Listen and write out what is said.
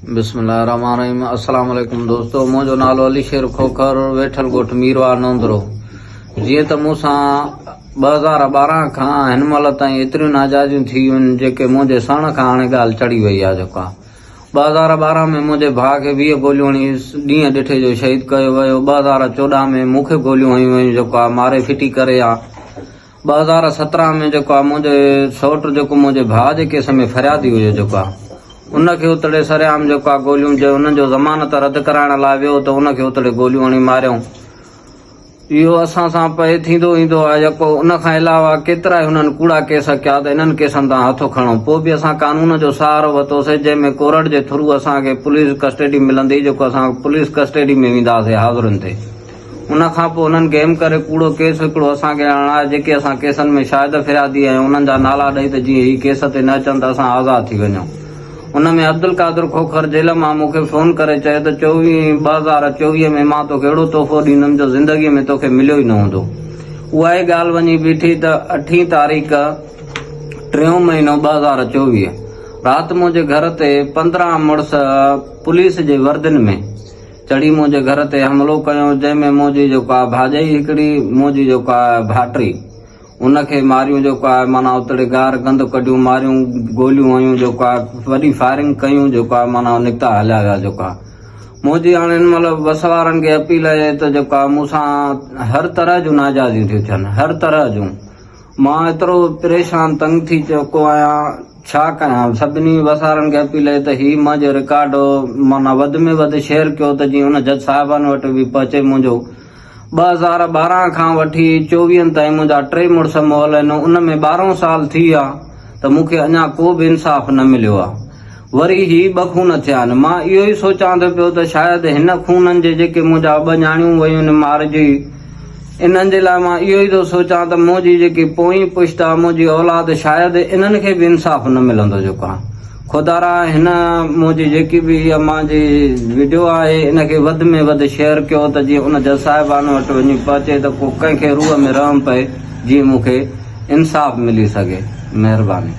बिस्मिल्लाहिर्रहमानिर्रहीम। अस्सलाम वालेकुम दोस्तों, मुंहिंजो नालो अली शेर खोखर, वेठल ॻोठ मीरवा नोंदरो। जीअं त मूंसां 2012 खां हिन महिल ताईं एतिरियूं नाजायज़ियूं थी वियूं आहिनि जेके मुंहिंजे सण खां हाणे ॻाल्हि चढ़ी वई आहे। जेका 2012 में मुंहिंजे भाउ खे 20 गोलियूं हणी ॾींहं ॾिठे जो शहीद कयो वियो। 2014 में मूंखे गोलियूं हयूं वयूं जेको आहे मारे फिटी करे आहे। 2017 में जेको आहे मुंहिंजे सौटु जेको मुंहिंजे भाउ जे केस में फरियादी हुयो जेको आहे उनखे उतड़े सरेआम जेको आहे गोलियूं उन्हनि जो ज़मानत रद्द कराइण लाइ वियो त उनखे उतड़े गोलियूं हणी मारियऊं। इहो असां सां पए थींदो ईंदो आहे। जेको उनखां अलावा केतिरा ई हुननि कूड़ा केस कया त इन्हनि केसनि तां हथो खणो। पोइ बि असां कानून जो सहारो वरितोसीं जंहिंमें कोर्ट जे थ्रू असांखे पुलिस कस्टडी मिलंदी, जेको असां पुलिस कस्टडी में वेंदासीं हाज़ुरनि ते। उनखां पोइ उन्हनि खे एम करे कूड़ो केस हिकिड़ो असांखे हणाए जेके असां केसनि में शाहिद फिरियादी ऐं उन्हनि जा नाला ॾेई त जीअं हीअ केस ते न अचनि त असां आज़ादु थी वञूं। उनमें अब्दुल कादिर खोखर जेल मां मूंखे फोन करे चयो त 2024 में मां तोखे अहिड़ो तोहफ़ो ॾींदुमि जो ज़िंदगीअ में तोखे मिलियो ई न हूंदो। उहा ई ॻाल्हि वञी बीठी त 8 तारीख़ 3 महीनो 2024 राति मुंहिंजे घर ते 15 मुड़ुस पुलिस जे वर्दीनि में चढ़ी मुंहिंजे घर ते हमिलो कयो, जंहिंमें मुंहिंजी जेको आहे भाॼाई हिकिड़ी मुंहिंजी जेको आहे भाइटी उनखे मारियूं जेको आहे माना उतड़े गार गंद कढियूं मारियूं, गोलियूं हयूं जेको आहे वॾी फायरिंग कयूं जेको आहे माना निकिता हलिया विया। जेको आहे मुंहिंजी हाणे हिन महिल बस वारनि खे अपील आहे त जेको आहे मूंसां हर तरह जूं नाजायज़ियूं थियूं थियनि, हर तरह जूं। मां एतिरो परेशान तंग थी चुको आहियां, छा कयां। सभिनी वसारनि खे अपील आहे त हीउ मुंहिंजो रिकॉर्ड माना वधि में वधि शेयर कयो त जीअं हुन जज साहिबान वटि बि पहुचे। मुंहिंजो 2012 खां वठी 24 ताईं मुंहिंजा 3 मुड़ुस मोहल आहिनि, उन में 12 साल थी विया त मूंखे अञा को बि इंसाफ़ न मिलियो आहे। वरी ही 2 खून थिया आहिनि। मां इहो ई सोचां थो पियो त शायदि हिन खूननि जे जेके मुंहिंजा 2 न्याणियूं वयूं आहिनि मारिजी, इन्हनि जे लाइ मां इहो ई थो सोचां त मुंहिंजी जेकी पोई पुश्त आहे मुंहिंजी औलाद शायदि इन्हनि खे बि इंसाफ़ न मिलंदो। जेको आहे खुदारा हिन मुंहिंजी जेकी बि इहा मुंहिंजी वीडियो आहे इनखे वधि में वधि शेयर कयो त जीअं उन जज साहिबान वटि वञी पहुचे त को कंहिंखे रूह में रहम पए, जीअं मूंखे इंसाफ़ मिली सघे। महिरबानी।